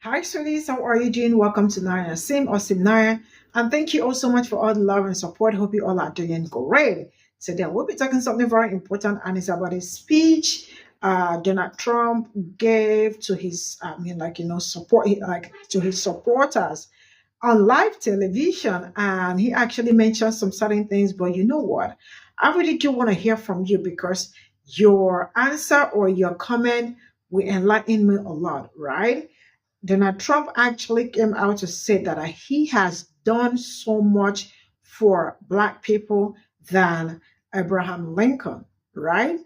Hi, sweeties. How are you doing? Welcome to Naya Sim or Simnaya. And thank you all so much for all the love and support. Hope you all are doing great. Today, we'll be talking something very important, and it's about a speech Donald Trump gave to his, support, like to his supporters on live television. And he actually mentioned some certain things. But you know what? I really do want to hear from you because your answer or your comment will enlighten me a lot, right? Donald Trump actually came out to say that he has done so much for Black people than Abraham Lincoln, right?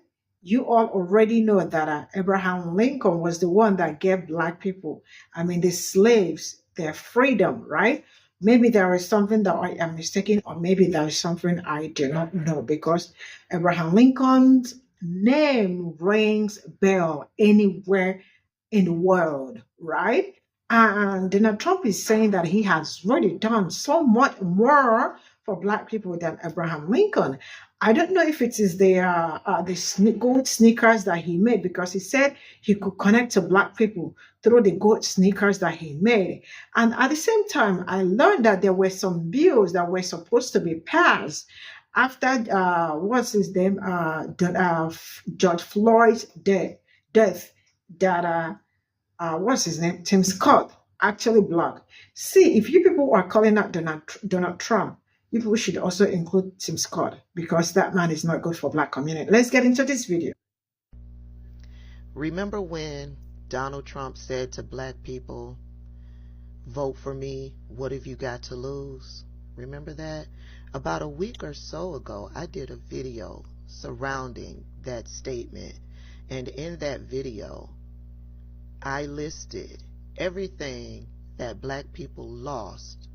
You all already know that Abraham Lincoln was the one that gave Black people, the slaves, their freedom, right? Maybe there is something that I am mistaken, or maybe there is something I do not know because Abraham Lincoln's name rings bell anywhere in the world, right? And Donald Trump is saying that he has really done so much more for Black people than Abraham Lincoln. I don't know if it is the gold sneakers that he made because he said he could connect to Black people through the gold sneakers that he made. And at the same time, I learned that there were some bills that were supposed to be passed after what's his name, George Floyd's death that what's his name, Tim Scott actually blocked. See, if you people are calling out Donald Trump, you people should also include Tim Scott because that man is not good for Black community. Let's get into this video. Remember when Donald Trump said to Black people, vote for me, what have you got to lose? Remember that? About a week or so ago, I did a video surrounding that statement. And in that video, I listed everything that Black people lost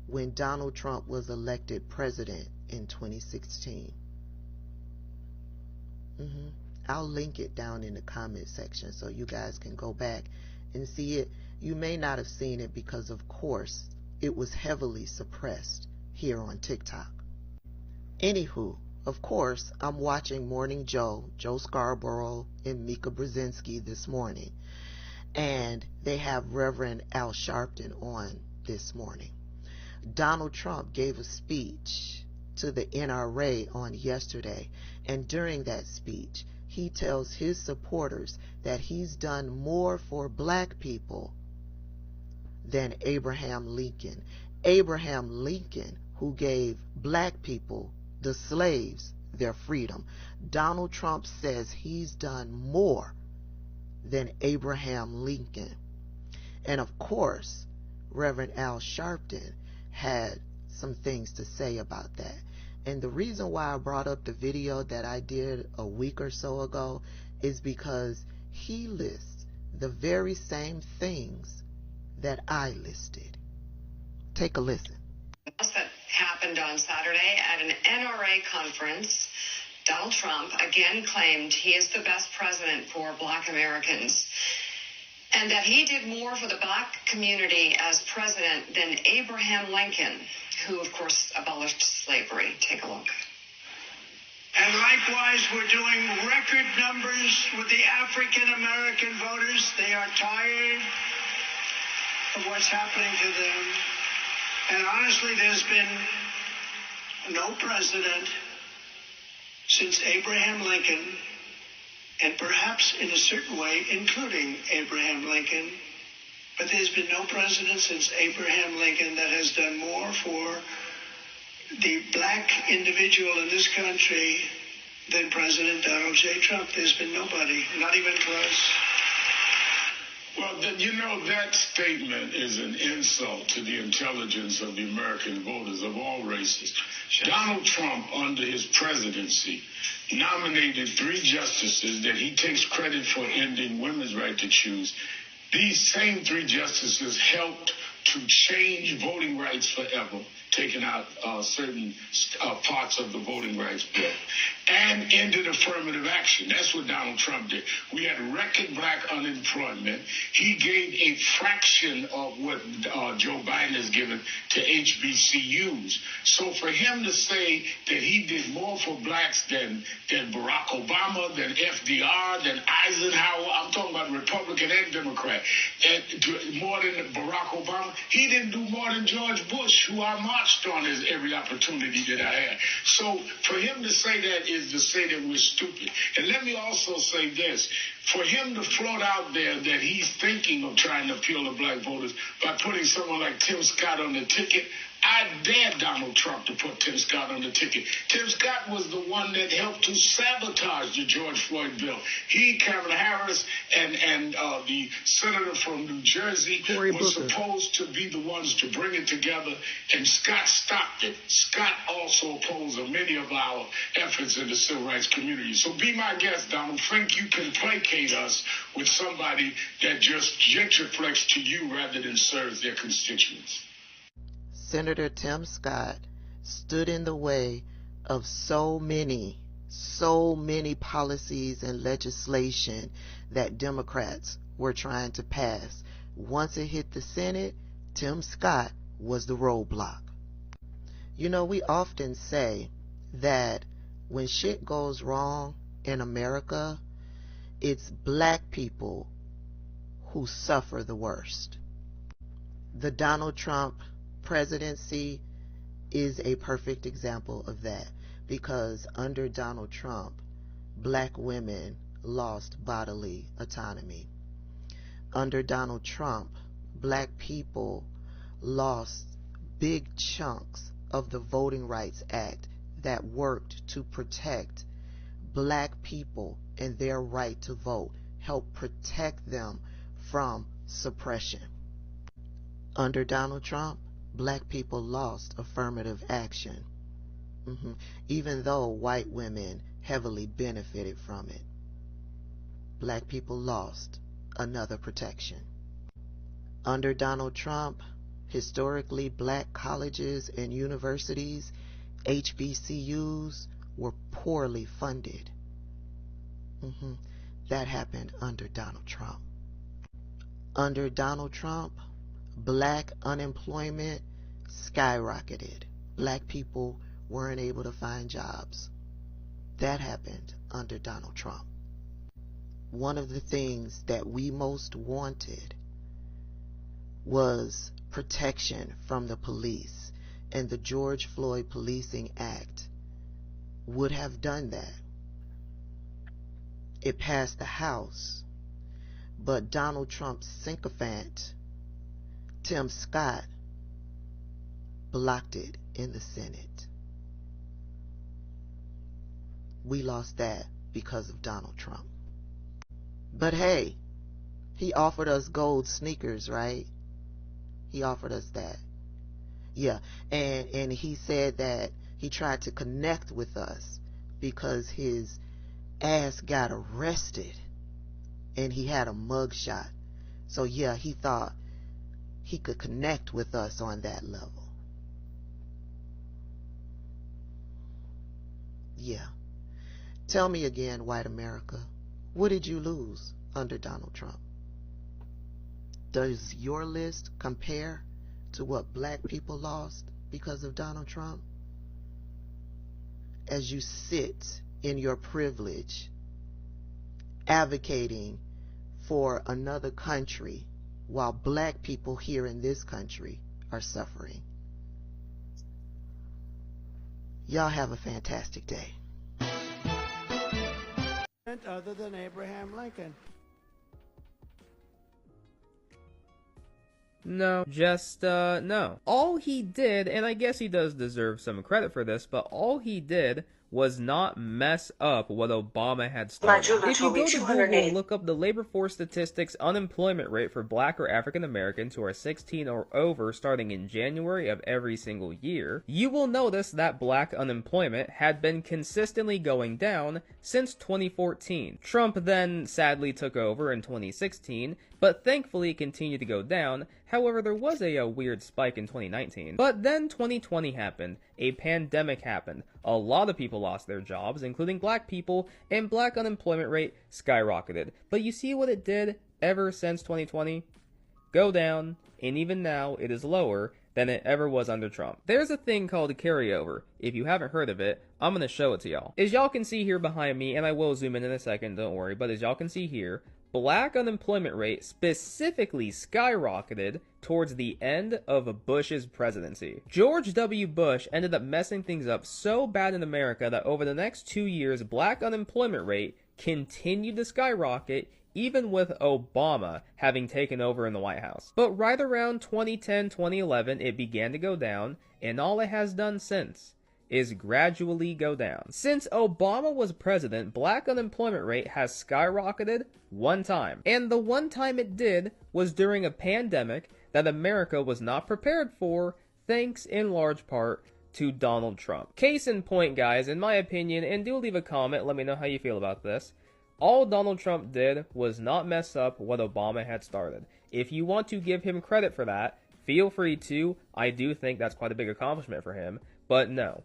when Donald Trump was elected president in 2016. I'll link it down in the comment section so you guys can go back and see it. You may not have seen it because, of course, it was heavily suppressed here on TikTok. Anywho, of course, I'm watching Morning Joe Scarborough, and Mika Brzezinski this morning. And they have Reverend Al Sharpton on this morning. Donald Trump gave a speech to the NRA on yesterday, and during that speech, he tells his supporters that he's done more for Black people than Abraham Lincoln. Abraham Lincoln, who gave Black people, the slaves, their freedom. Donald Trump says he's done more than Abraham Lincoln. And of course, Reverend Al Sharpton had some things to say about that. And the reason why I brought up the video that I did a week or so ago is because he lists the very same things that I listed. Take a listen. That happened on Saturday at an NRA conference. Donald Trump again claimed he is the best president for Black Americans and that he did more for the Black community as president than Abraham Lincoln, who, of course, abolished slavery. Take a look. And likewise, we're doing record numbers with the African American voters. They are tired of what's happening to them. And honestly, there's been no president since Abraham Lincoln, and perhaps in a certain way, including Abraham Lincoln, but there's been no president since Abraham Lincoln that has done more for the Black individual in this country than President Donald J. Trump. There's been nobody, not even close. Well, you know, that statement is an insult to the intelligence of the American voters of all races. Donald Trump, under his presidency, nominated 3 justices that he takes credit for ending women's right to choose. These same 3 justices helped to change voting rights forever. taking out certain parts of the voting rights bill, and ended affirmative action. That's what Donald Trump did. We had record black unemployment. He gave a fraction of what Joe Biden has given to HBCUs. So for him to say that he did more for blacks than Barack Obama, than FDR, than Eisenhower, I'm talking about Republican and Democrat, and more than Barack Obama, he didn't do more than George Bush, who I marched on as every opportunity that I had. So for him to say that is to say that we're stupid. And let me also say this. For him to float out there that he's thinking of trying to appeal to black voters by putting someone like Tim Scott on the ticket, I dare Donald Trump to put Tim Scott on the ticket. Tim Scott was the one that helped to sabotage the George Floyd bill. He, Kamala Harris, and the senator from New Jersey were supposed to be the ones to bring it together, and Scott stopped it. Scott also opposed many of our efforts in the civil rights community. So be my guest, Donald. Think you can placate us with somebody that just genuflects to you rather than serves their constituents. Senator Tim Scott stood in the way of so many policies and legislation that Democrats were trying to pass. Once it hit the Senate, Tim Scott was the roadblock. You know, we often say that when shit goes wrong in America, it's black people who suffer the worst. The Donald Trump presidency is a perfect example of that, because under Donald Trump, black women lost bodily autonomy. Under Donald Trump, black people lost big chunks of the Voting Rights Act that worked to protect black people and their right to vote, help protect them from suppression. Under Donald Trump, black people lost affirmative action, even though white women heavily benefited from it. Black people lost another protection. Under Donald Trump, historically black colleges and universities, HBCUs, were poorly funded. That happened under Donald Trump. Under Donald Trump, black unemployment skyrocketed. Black people weren't able to find jobs. That happened under Donald Trump. One of the things that we most wanted was protection from the police, and the George Floyd Policing Act would have done that. It passed the House, but Donald Trump's sycophant, Tim Scott, blocked it in the Senate. We lost that because of Donald Trump. But hey, he offered us gold sneakers, right? He offered us that. Yeah, and he said that he tried to connect with us because his ass got arrested and he had a mugshot. So yeah, he thought he could connect with us on that level. Yeah. Tell me again, white America, what did you lose under Donald Trump? Does your list compare to what black people lost because of Donald Trump? As you sit in your privilege advocating for another country while black people here in this country are suffering. Y'all have a fantastic day. Other than Abraham Lincoln. No, just, no. All he did, and I guess he does deserve some credit for this, but all he did was not mess up what Obama had started. If you go to Google and look up the labor force statistics unemployment rate for black or African Americans who are 16 or over starting in January of every single year, you will notice that black unemployment had been consistently going down since 2014. Trump then sadly took over in 2016, but thankfully it continued to go down. However, there was a weird spike in 2019. But then 2020 happened, a pandemic happened, a lot of people lost their jobs, including black people, and black unemployment rate skyrocketed. But you see what it did ever since 2020? Go down, and even now it is lower than it ever was under Trump. There's a thing called a carryover. If you haven't heard of it, I'm going to show it to y'all. As y'all can see here behind me, and I will zoom in a second, don't worry, but as y'all can see here, black unemployment rate specifically skyrocketed towards the end of Bush's presidency. George W. Bush ended up messing things up so bad in America that over the next 2 years, black unemployment rate continued to skyrocket, even with Obama having taken over in the White House. But right around 2010, 2011, it began to go down, and all it has done since is gradually go down. Since Obama was president, black unemployment rate has skyrocketed one time. And the one time it did was during a pandemic that America was not prepared for, thanks in large part to Donald Trump. Case in point, guys, in my opinion, and do leave a comment, let me know how you feel about this. All Donald Trump did was not mess up what Obama had started. If you want to give him credit for that, feel free to. I do think that's quite a big accomplishment for him. But no,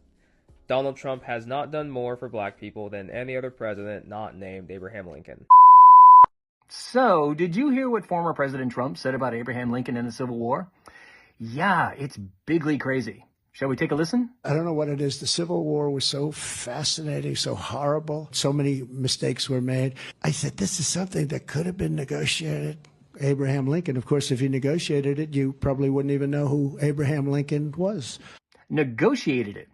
Donald Trump has not done more for black people than any other president not named Abraham Lincoln. So, did you hear what former President Trump said about Abraham Lincoln and the Civil War? Yeah, it's bigly crazy. Shall we take a listen? I don't know what it is. The Civil War was so fascinating, so horrible. So many mistakes were made. I said, this is something that could have been negotiated. Abraham Lincoln, of course, if he negotiated it, you probably wouldn't even know who Abraham Lincoln was. Negotiated it?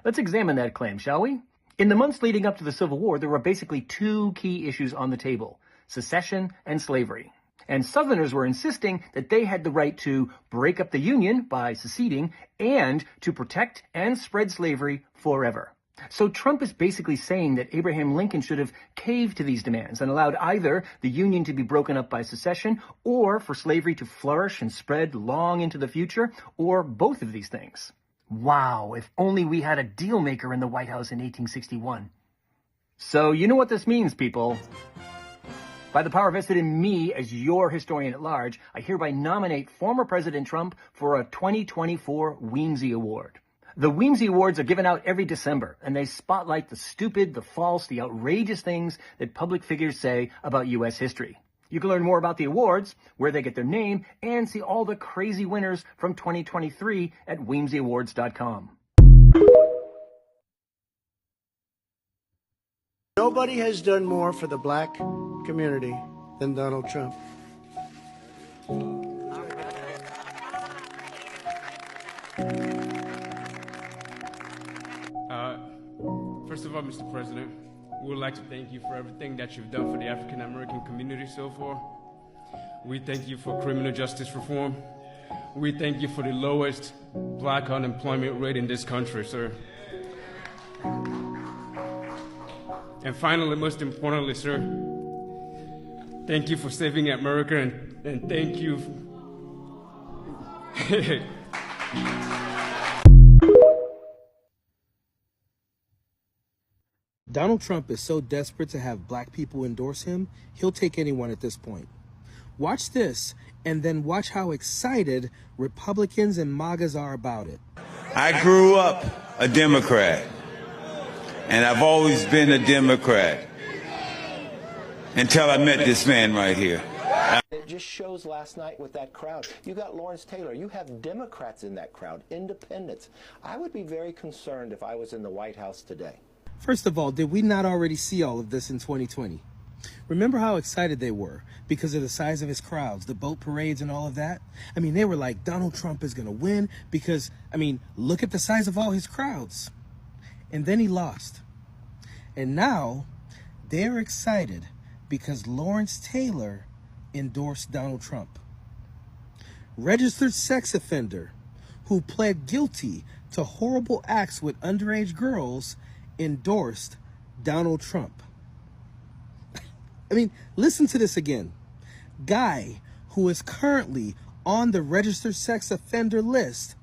Let's examine that claim, shall we? In the months leading up to the Civil War, there were basically two key issues on the table: secession and slavery. And Southerners were insisting that they had the right to break up the Union by seceding and to protect and spread slavery forever. So Trump is basically saying that Abraham Lincoln should have caved to these demands and allowed either the Union to be broken up by secession or for slavery to flourish and spread long into the future, or both of these things. Wow, if only we had a deal maker in the White House in 1861. So you know what this means, people. By the power vested in me as your historian at large, I hereby nominate former President Trump for a 2024 Wamy Award. The Wamy Awards are given out every December, and they spotlight the stupid, the false, the outrageous things that public figures say about U.S. history. You can learn more about the awards, where they get their name, and see all the crazy winners from 2023 at WamyAwards.com. Nobody has done more for the black community than Donald Trump. First of all, Mr. President, we would like to thank you for everything that you've done for the African American community so far. We thank you for criminal justice reform. We thank you for the lowest black unemployment rate in this country, sir. And finally, most importantly, sir, thank you for saving America, and thank you. Donald Trump is so desperate to have black people endorse him, he'll take anyone at this point. Watch this, and then watch how excited Republicans and MAGAs are about it. I grew up a Democrat, and I've always been a Democrat until I met this man right here. It just shows last night with that crowd. You got Lawrence Taylor. You have Democrats in that crowd, independents. I would be very concerned if I was in the White House today. First of all, did we not already see all of this in 2020? Remember how excited they were because of the size of his crowds, the boat parades and all of that? I mean, they were like, Donald Trump is going to win because, look at the size of all his crowds. And then he lost. And now they're excited because Lawrence Taylor endorsed Donald Trump. Registered sex offender who pled guilty to horrible acts with underage girls endorsed Donald Trump. Listen to this again. Guy who is currently on the registered sex offender list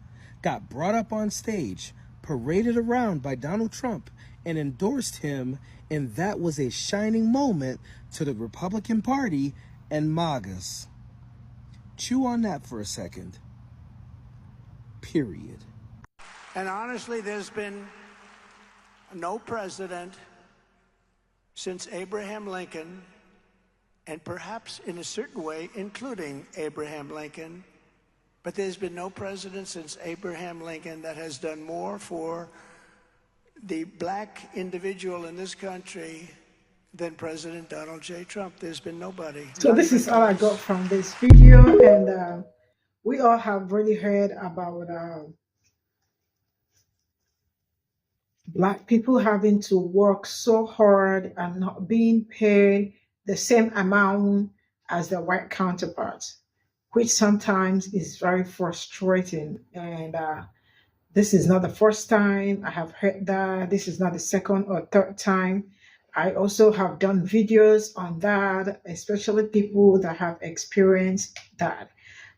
got brought up on stage, paraded around by Donald Trump, and endorsed him, and that was a shining moment to the Republican Party and MAGAs. Chew on that for a second. Period. And honestly, there's been no president since Abraham Lincoln, and perhaps in a certain way, including Abraham Lincoln, but there's been no president since Abraham Lincoln that has done more for the black individual in this country than President Donald J. Trump. There's been nobody. So this is all I got from this video, and we all have really heard about Black people having to work so hard and not being paid the same amount as their white counterparts, which sometimes is very frustrating. And this is not the first time I have heard that. This is not the second or third time. I also have done videos on that, especially people that have experienced that.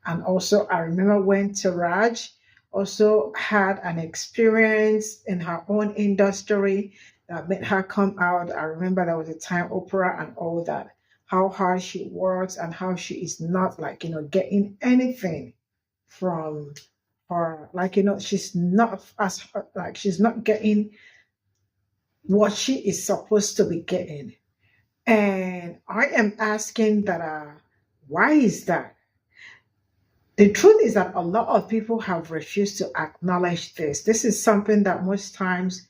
And also, I remember when Taraj also had an experience in her own industry that made her come out. I remember there was a time Oprah and all that, how hard she works and how she is not like, getting anything from her, like, she's not as, like, she's not getting what she is supposed to be getting. And I am asking that, why is that? The truth is that a lot of people have refused to acknowledge this. This is something that most times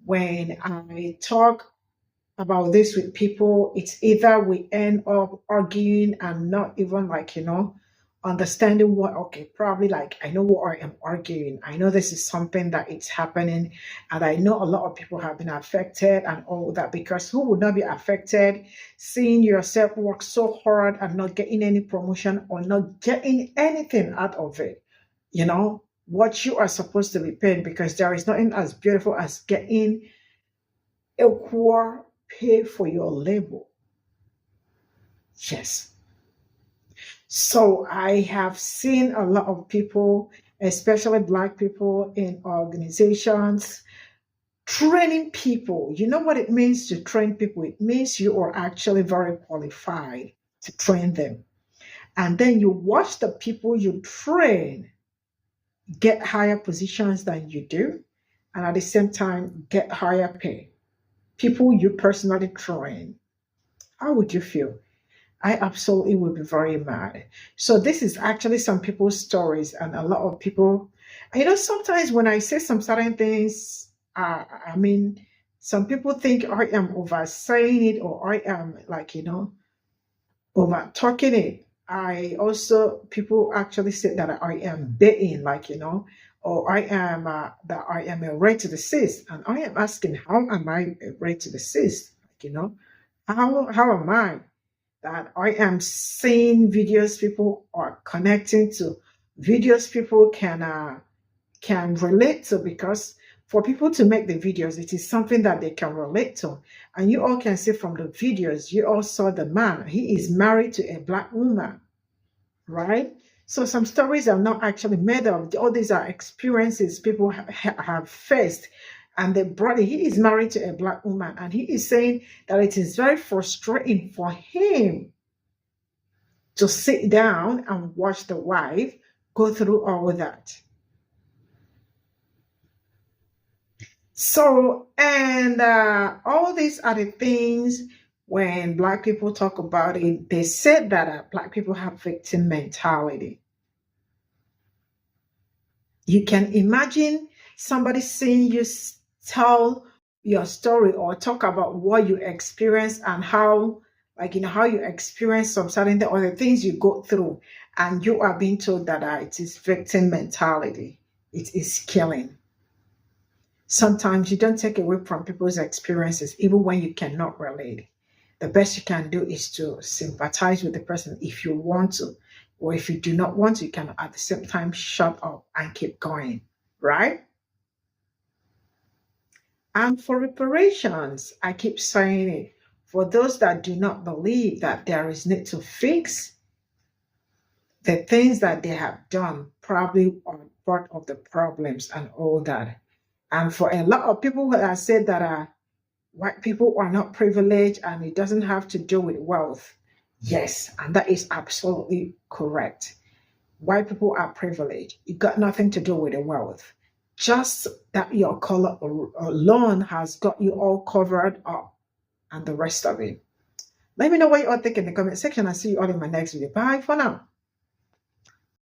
when I talk about this with people, it's either we end up arguing and not even understanding what, okay, probably like I know what I am arguing. I know this is something that it's happening, and I know a lot of people have been affected and all that, because who would not be affected seeing yourself work so hard and not getting any promotion or not getting anything out of it? What you are supposed to be paid, because there is nothing as beautiful as getting equal pay for your labor. Yes. So I have seen a lot of people, especially Black people in organizations, training people. You know what it means to train people? It means you are actually very qualified to train them. And then you watch the people you train get higher positions than you do, and at the same time get higher pay. People you personally train. How would you feel? I absolutely would be very mad. So this is actually some people's stories, and a lot of people, sometimes when I say some certain things, some people think I am oversaying it, or I am over talking it. People actually say that I am baiting, or I am that I am a rhetoricist, and I am asking, how am I a rhetoricist? How am I? That I am seeing videos people are connecting to, videos people can relate to, because for people to make the videos, it is something that they can relate to. And you all can see from the videos, you all saw the man. He is married to a Black woman, right? So some stories are not actually made up. All these are experiences people have faced. And the brother, he is married to a Black woman, and he is saying that it is very frustrating for him to sit down and watch the wife go through all that. So, and all these are the things when Black people talk about it, they said that Black people have victim mentality. You can imagine somebody seeing you tell your story or talk about what you experience and how you experience some certain thing or the things you go through, and you are being told that it is victim mentality. It is killing. Sometimes you don't take away from people's experiences, even when you cannot relate. The best you can do is to sympathize with the person if you want to, or if you do not want to, you can at the same time shut up and keep going, right? And for reparations, I keep saying it, for those that do not believe that there is need to fix the things that they have done, probably are part of the problems and all that. And for a lot of people who have said that white people are not privileged and it doesn't have to do with wealth. Yes, and that is absolutely correct. White people are privileged. It got nothing to do with the wealth. Just that your color alone has got you all covered up, and the rest of it. Let me know what you all think in the comment section. I'll see you all in my next video. Bye for now.